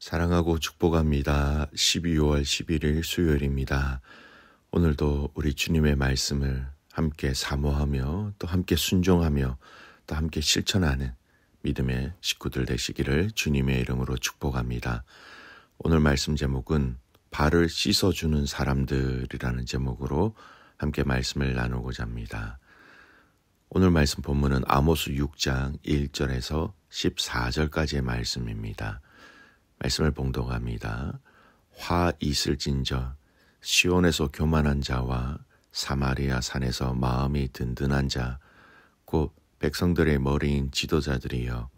사랑하고 축복합니다. 12월 11일 수요일입니다. 오늘도 우리 주님의 말씀을 함께 사모하며 또 함께 순종하며 또 함께 실천하는 믿음의 식구들 되시기를 주님의 이름으로 축복합니다. 오늘 말씀 제목은 발을 씻어주는 사람들이라는 제목으로 함께 말씀을 나누고자 합니다. 오늘 말씀 본문은 아모스 6장 1절에서 14절까지의 말씀입니다. 말씀을 봉독합니다. 화 있을진저 시온에서 교만한 자와 사마리아 산에서 마음이 든든한 자 곧 백성들의 머리인 지도자들이여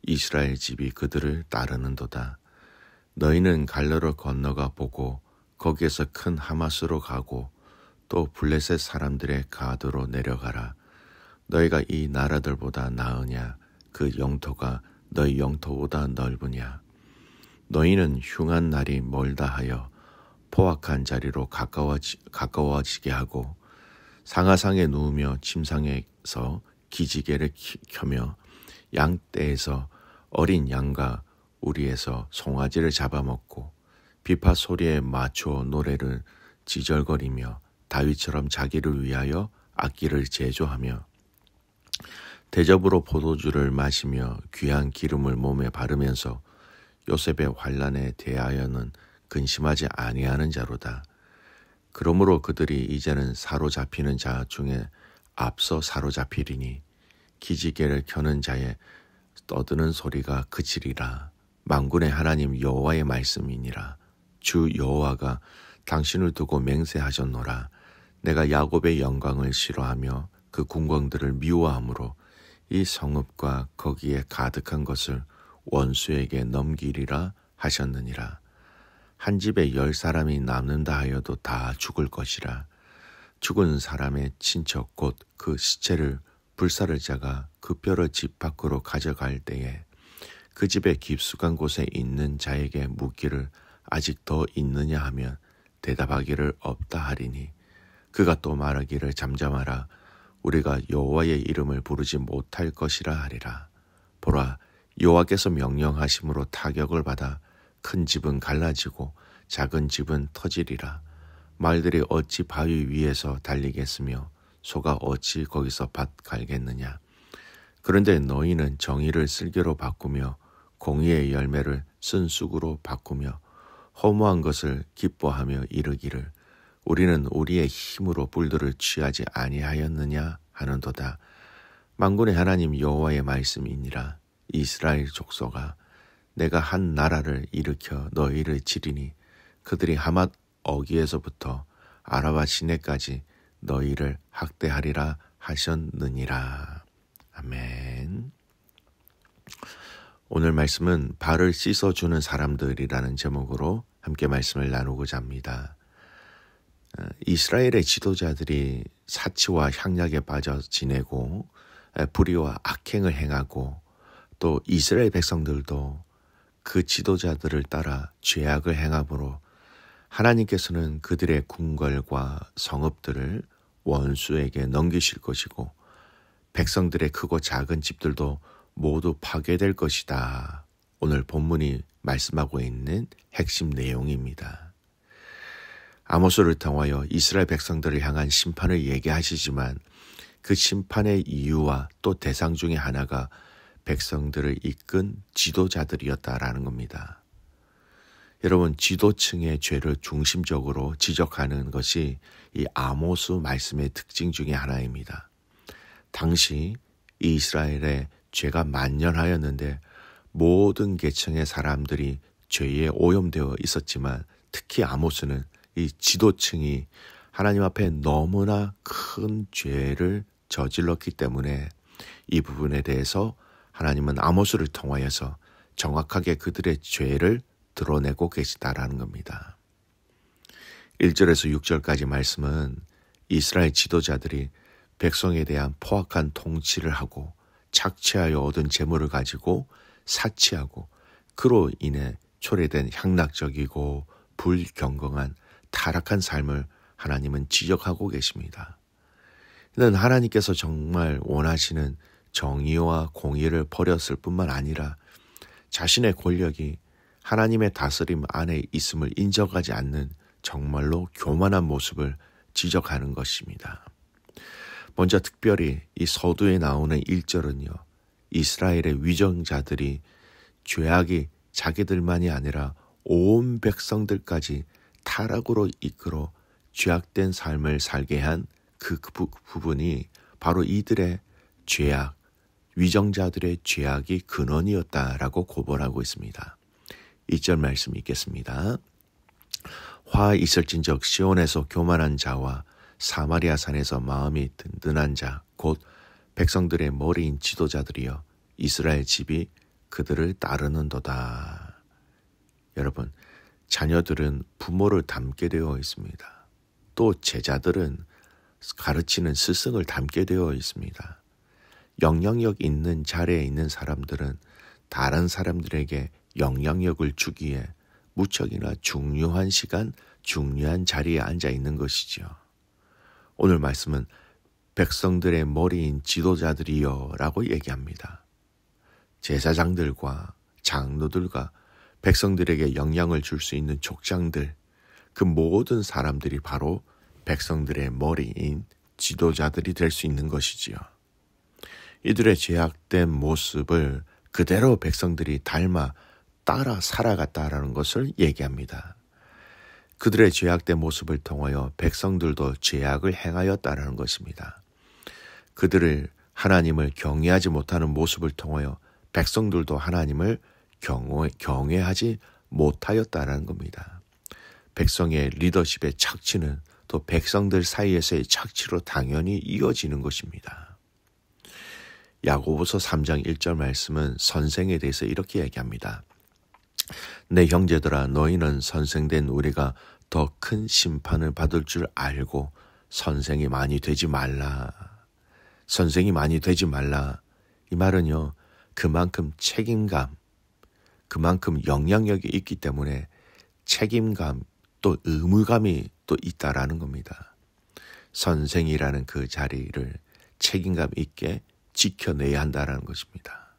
이스라엘 집이 그들을 따르는도다. 너희는 갈로를 건너가 보고 거기에서 큰 하마스로 가고 또 블레셋 사람들의 가드로 내려가라. 너희가 이 나라들보다 나으냐? 그 영토가 너희 영토보다 넓으냐? 너희는 흉한 날이 멀다 하여 포악한 자리로 가까워지게 하고 상하상에 누우며 침상에서 기지개를 켜며 양떼에서 어린 양과 우리에서 송아지를 잡아먹고 비파 소리에 맞춰 노래를 지절거리며 다윗처럼 자기를 위하여 악기를 제조하며 대접으로 포도주를 마시며 귀한 기름을 몸에 바르면서 요셉의 환난에 대하여는 근심하지 아니하는 자로다. 그러므로 그들이 이제는 사로잡히는 자 중에 앞서 사로잡히리니 기지개를 켜는 자의 떠드는 소리가 그치리라. 만군의 하나님 여호와의 말씀이니라. 주 여호와가 당신을 두고 맹세하셨노라. 내가 야곱의 영광을 싫어하며 그 궁궐들을 미워하므로 이 성읍과 거기에 가득한 것을 원수에게 넘기리라 하셨느니라. 한 집에 10사람이 남는다 하여도 다 죽을 것이라. 죽은 사람의 친척 곧 그 시체를 불사를 자가 그 뼈를 집 밖으로 가져갈 때에 그 집의 깊숙한 곳에 있는 자에게 묻기를 아직 더 있느냐 하면 대답하기를 없다 하리니 그가 또 말하기를 잠잠하라. 우리가 여호와의 이름을 부르지 못할 것이라 하리라. 보라, 여호와께서 명령하심으로 타격을 받아 큰 집은 갈라지고 작은 집은 터지리라. 말들이 어찌 바위 위에서 달리겠으며 소가 어찌 거기서 밭 갈겠느냐. 그런데 너희는 정의를 쓸개로 바꾸며 공의의 열매를 쓴쑥으로 바꾸며 허무한 것을 기뻐하며 이르기를 우리는 우리의 힘으로 불들을 취하지 아니하였느냐 하는도다. 만군의 하나님 여호와의 말씀이니라. 이스라엘 족속아, 내가 한 나라를 일으켜 너희를 치리니 그들이 하맛 어기에서부터 아라바 시내까지 너희를 학대하리라 하셨느니라. 아멘. 오늘 말씀은 발을 씻어주는 사람들이라는 제목으로 함께 말씀을 나누고자 합니다. 이스라엘의 지도자들이 사치와 향락에 빠져 지내고 불의와 악행을 행하고 또 이스라엘 백성들도 그 지도자들을 따라 죄악을 행함으로 하나님께서는 그들의 궁궐과 성읍들을 원수에게 넘기실 것이고 백성들의 크고 작은 집들도 모두 파괴될 것이다. 오늘 본문이 말씀하고 있는 핵심 내용입니다. 아모스를 통하여 이스라엘 백성들을 향한 심판을 얘기하시지만 그 심판의 이유와 또 대상 중에 하나가 백성들을 이끈 지도자들이었다라는 겁니다. 여러분, 지도층의 죄를 중심적으로 지적하는 것이 이 아모스 말씀의 특징 중에 하나입니다. 당시 이스라엘의 죄가 만연하였는데 모든 계층의 사람들이 죄에 오염되어 있었지만 특히 아모스는 이 지도층이 하나님 앞에 너무나 큰 죄를 저질렀기 때문에 이 부분에 대해서 하나님은 아모스를 통하여서 정확하게 그들의 죄를 드러내고 계시다라는 겁니다. 1절에서 6절까지 말씀은 이스라엘 지도자들이 백성에 대한 포악한 통치를 하고 착취하여 얻은 재물을 가지고 사치하고 그로 인해 초래된 향락적이고 불경건한 타락한 삶을 하나님은 지적하고 계십니다. 이는 하나님께서 정말 원하시는 정의와 공의를 버렸을 뿐만 아니라 자신의 권력이 하나님의 다스림 안에 있음을 인정하지 않는 정말로 교만한 모습을 지적하는 것입니다. 먼저 특별히 이 서두에 나오는 1절은요. 이스라엘의 위정자들이 죄악이 자기들만이 아니라 온 백성들까지 타락으로 이끌어 죄악된 삶을 살게 한 그 부분이 바로 이들의 죄악, 위정자들의 죄악이 근원이었다라고 고발하고 있습니다. 2절 말씀 읽겠습니다. 화 있을진적 시온에서 교만한 자와 사마리아 산에서 마음이 든든한 자, 곧 백성들의 머리인 지도자들이여 이스라엘 집이 그들을 따르는도다. 여러분, 자녀들은 부모를 닮게 되어 있습니다. 또 제자들은 가르치는 스승을 닮게 되어 있습니다. 영향력 있는 자리에 있는 사람들은 다른 사람들에게 영향력을 주기에 무척이나 중요한 시간, 중요한 자리에 앉아 있는 것이죠. 오늘 말씀은 백성들의 머리인 지도자들이여 라고 얘기합니다. 제사장들과 장로들과 백성들에게 영향을 줄 수 있는 족장들, 그 모든 사람들이 바로 백성들의 머리인 지도자들이 될 수 있는 것이지요. 이들의 죄악된 모습을 그대로 백성들이 닮아 따라 살아갔다라는 것을 얘기합니다. 그들의 죄악된 모습을 통하여 백성들도 죄악을 행하였다라는 것입니다. 그들을 하나님을 경외하지 못하는 모습을 통하여 백성들도 하나님을 경외하지 못하였다라는 겁니다. 백성의 리더십의 착취는 또 백성들 사이에서의 착취로 당연히 이어지는 것입니다. 야고보서 3장 1절 말씀은 선생에 대해서 이렇게 얘기합니다. 내 형제들아 너희는 선생된 우리가 더 큰 심판을 받을 줄 알고 선생이 많이 되지 말라. 선생이 많이 되지 말라. 이 말은요. 그만큼 책임감, 그만큼 영향력이 있기 때문에 책임감 또 의무감이 또 있다라는 겁니다. 선생이라는 그 자리를 책임감 있게 지켜내야 한다라는 것입니다.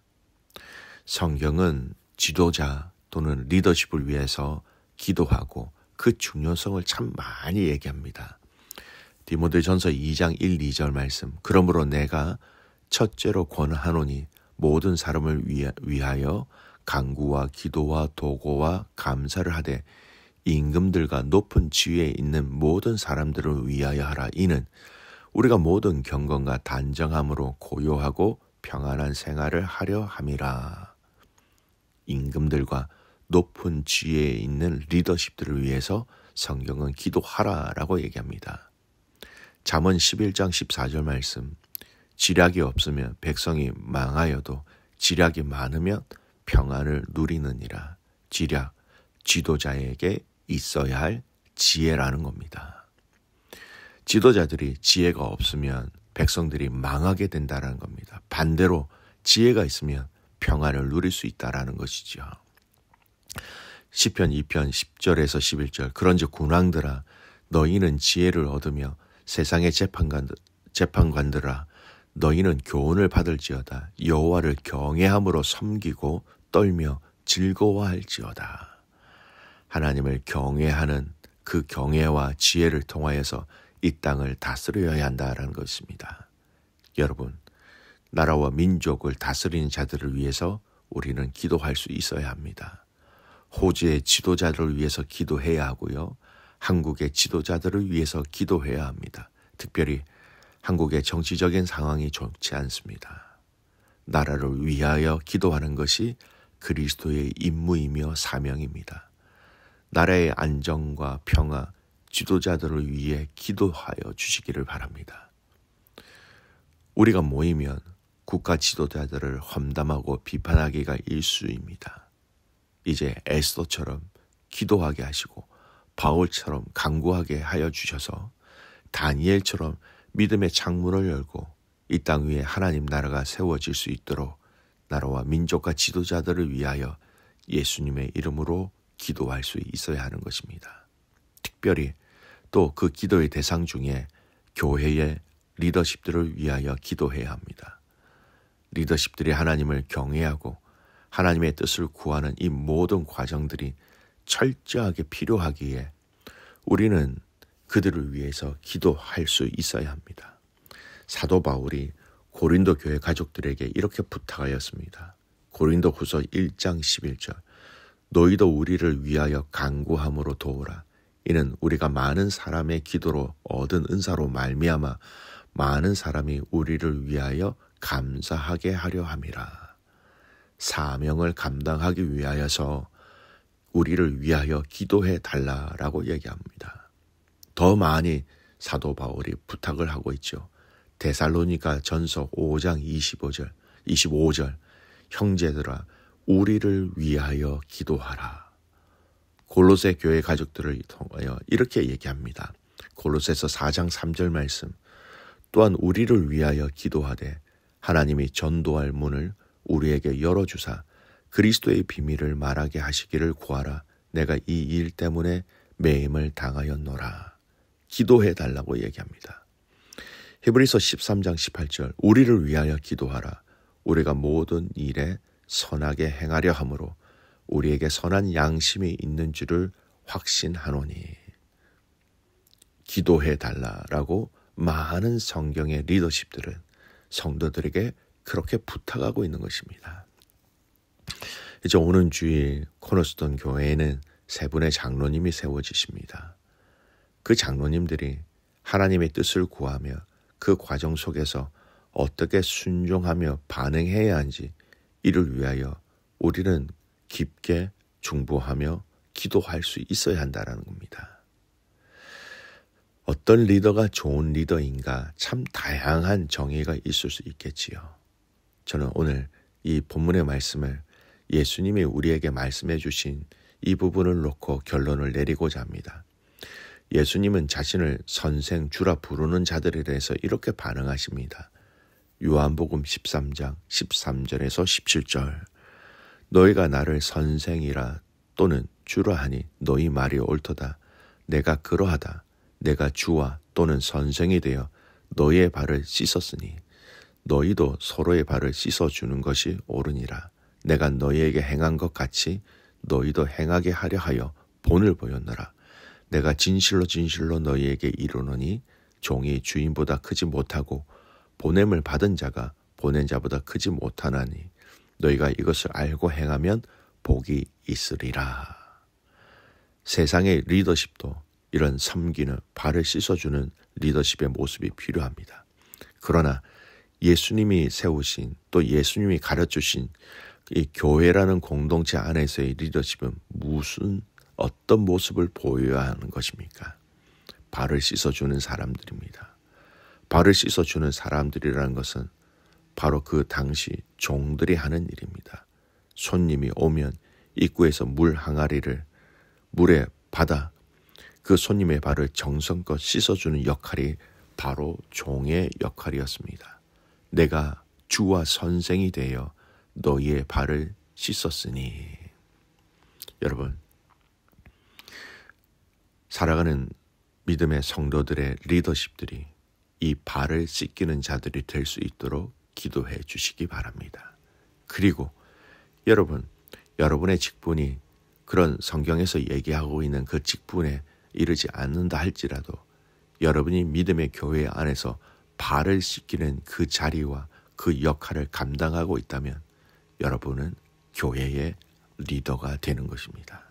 성경은 지도자 또는 리더십을 위해서 기도하고 그 중요성을 참 많이 얘기합니다. 디모데전서 2장 1, 2절 말씀. 그러므로 내가 첫째로 권하노니 모든 사람을 위하여 간구와 기도와 도고와 감사를 하되 임금들과 높은 지위에 있는 모든 사람들을 위하여 하라. 이는 우리가 모든 경건과 단정함으로 고요하고 평안한 생활을 하려 함이라. 임금들과 높은 지위에 있는 리더십들을 위해서 성경은 기도하라라고 얘기합니다. 잠언 11장 14절 말씀. 지략이 없으면 백성이 망하여도 지략이 많으면 평안을 누리느니라. 지략, 지도자에게 있어야 할 지혜라는 겁니다. 지도자들이 지혜가 없으면 백성들이 망하게 된다는 겁니다. 반대로 지혜가 있으면 평안을 누릴 수 있다는 것이죠. 시편 2편 10절에서 11절. 그런즉 군왕들아 너희는 지혜를 얻으며 세상의 재판관들아 너희는 교훈을 받을지어다. 여호와를 경외함으로 섬기고 떨며 즐거워할지어다. 하나님을 경외하는 그 경외와 지혜를 통하여서 이 땅을 다스려야 한다는 것입니다. 여러분, 나라와 민족을 다스리는 자들을 위해서 우리는 기도할 수 있어야 합니다. 호주의 지도자들을 위해서 기도해야 하고요. 한국의 지도자들을 위해서 기도해야 합니다. 특별히 한국의 정치적인 상황이 좋지 않습니다. 나라를 위하여 기도하는 것이 그리스도의 임무이며 사명입니다. 나라의 안정과 평화, 지도자들을 위해 기도하여 주시기를 바랍니다. 우리가 모이면 국가 지도자들을 험담하고 비판하기가 일쑤입니다. 이제 에스더처럼 기도하게 하시고 바울처럼 간구하게 하여 주셔서 다니엘처럼 믿음의 창문을 열고 이 땅 위에 하나님 나라가 세워질 수 있도록 나라와 민족과 지도자들을 위하여 예수님의 이름으로 기도할 수 있어야 하는 것입니다. 특별히 또 그 기도의 대상 중에 교회의 리더십들을 위하여 기도해야 합니다. 리더십들이 하나님을 경외하고 하나님의 뜻을 구하는 이 모든 과정들이 철저하게 필요하기에 우리는 그들을 위해서 기도할 수 있어야 합니다. 사도 바울이 고린도 교회 가족들에게 이렇게 부탁하였습니다. 고린도후서 1장 11절 너희도 우리를 위하여 간구함으로 도우라. 이는 우리가 많은 사람의 기도로 얻은 은사로 말미암아 많은 사람이 우리를 위하여 감사하게 하려 함이라. 사명을 감당하기 위하여서 우리를 위하여 기도해 달라라고 얘기합니다. 더 많이 사도 바울이 부탁을 하고 있죠. 데살로니가 전서 5장 25절 형제들아 우리를 위하여 기도하라. 골로새 교회 가족들을 통하여 이렇게 얘기합니다. 골로새서 4장 3절 말씀 또한 우리를 위하여 기도하되 하나님이 전도할 문을 우리에게 열어주사 그리스도의 비밀을 말하게 하시기를 구하라. 내가 이 일 때문에 매임을 당하였노라. 기도해 달라고 얘기합니다. 히브리서 13장 18절 우리를 위하여 기도하라. 우리가 모든 일에 선하게 행하려 함으로 우리에게 선한 양심이 있는 줄을 확신하노니. 기도해 달라라고 많은 성경의 리더십들은 성도들에게 그렇게 부탁하고 있는 것입니다. 이제 오는 주일 코너스톤 교회에는 세 분의 장로님이 세워지십니다. 그 장로님들이 하나님의 뜻을 구하며 그 과정 속에서 어떻게 순종하며 반응해야 하는지 이를 위하여 우리는 깊게 중보하며 기도할 수 있어야 한다는 겁니다. 어떤 리더가 좋은 리더인가 참 다양한 정의가 있을 수 있겠지요. 저는 오늘 이 본문의 말씀을 예수님이 우리에게 말씀해 주신 이 부분을 놓고 결론을 내리고자 합니다. 예수님은 자신을 선생 주라 부르는 자들에 대해서 이렇게 반응하십니다. 요한복음 13장 13절에서 17절 너희가 나를 선생이라 또는 주라 하니 너희 말이 옳도다. 내가 그러하다. 내가 주와 또는 선생이 되어 너희의 발을 씻었으니 너희도 서로의 발을 씻어주는 것이 옳으니라. 내가 너희에게 행한 것 같이 너희도 행하게 하려 하여 본을 보였노라. 내가 진실로 진실로 너희에게 이르노니 종이 주인보다 크지 못하고 보냄을 받은 자가 보낸 자보다 크지 못하나니 너희가 이것을 알고 행하면 복이 있으리라. 세상의 리더십도 이런 섬기는 발을 씻어주는 리더십의 모습이 필요합니다. 그러나 예수님이 세우신 또 예수님이 가르쳐주신 이 교회라는 공동체 안에서의 리더십은 어떤 모습을 보여야 하는 것입니까? 발을 씻어주는 사람들입니다. 발을 씻어주는 사람들이라는 것은 바로 그 당시 종들이 하는 일입니다. 손님이 오면 입구에서 물 항아리를 물에 받아 그 손님의 발을 정성껏 씻어주는 역할이 바로 종의 역할이었습니다. 내가 주와 선생이 되어 너희의 발을 씻었으니. 여러분, 살아가는 믿음의 성도들의 리더십들이 이 발을 씻기는 자들이 될 수 있도록 기도해 주시기 바랍니다. 그리고 여러분, 여러분의 직분이 그런 성경에서 얘기하고 있는 그 직분에 이르지 않는다 할지라도 여러분이 믿음의 교회 안에서 발을 씻기는 그 자리와 그 역할을 감당하고 있다면 여러분은 교회의 리더가 되는 것입니다.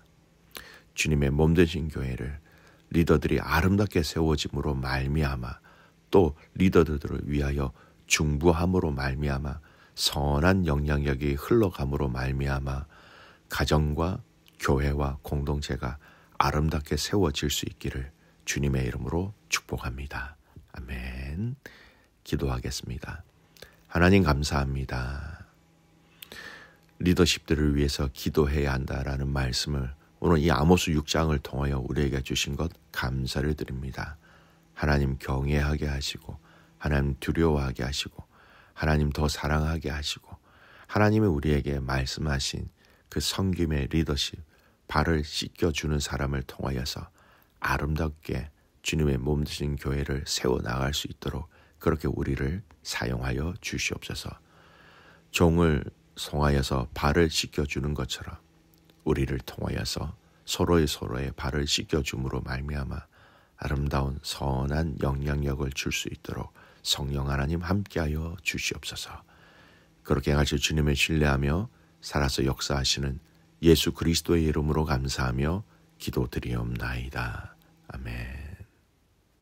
주님의 몸 되신 교회를 리더들이 아름답게 세워짐으로 말미암아 또 리더들을 위하여 중부함으로 말미암아 선한 영향력이 흘러감으로 말미암아 가정과 교회와 공동체가 아름답게 세워질 수 있기를 주님의 이름으로 축복합니다. 아멘. 기도하겠습니다. 하나님 감사합니다. 리더십들을 위해서 기도해야 한다라는 말씀을 오늘 이 아모스 6장을 통하여 우리에게 주신 것 감사를 드립니다. 하나님 경외하게 하시고 하나님 두려워하게 하시고 하나님 더 사랑하게 하시고 하나님이 우리에게 말씀하신 그 섬김의 리더십, 발을 씻겨주는 사람을 통하여서 아름답게 주님의 몸 되신 교회를 세워나갈 수 있도록 그렇게 우리를 사용하여 주시옵소서. 종을 통하여서 발을 씻겨주는 것처럼 우리를 통하여서 서로의 발을 씻겨줌으로 말미암아 아름다운 선한 영향력을 줄 수 있도록 성령 하나님 함께하여 주시옵소서. 그렇게 같이 주님을 신뢰하며 살아서 역사하시는 예수 그리스도의 이름으로 감사하며 기도드리옵나이다. 아멘.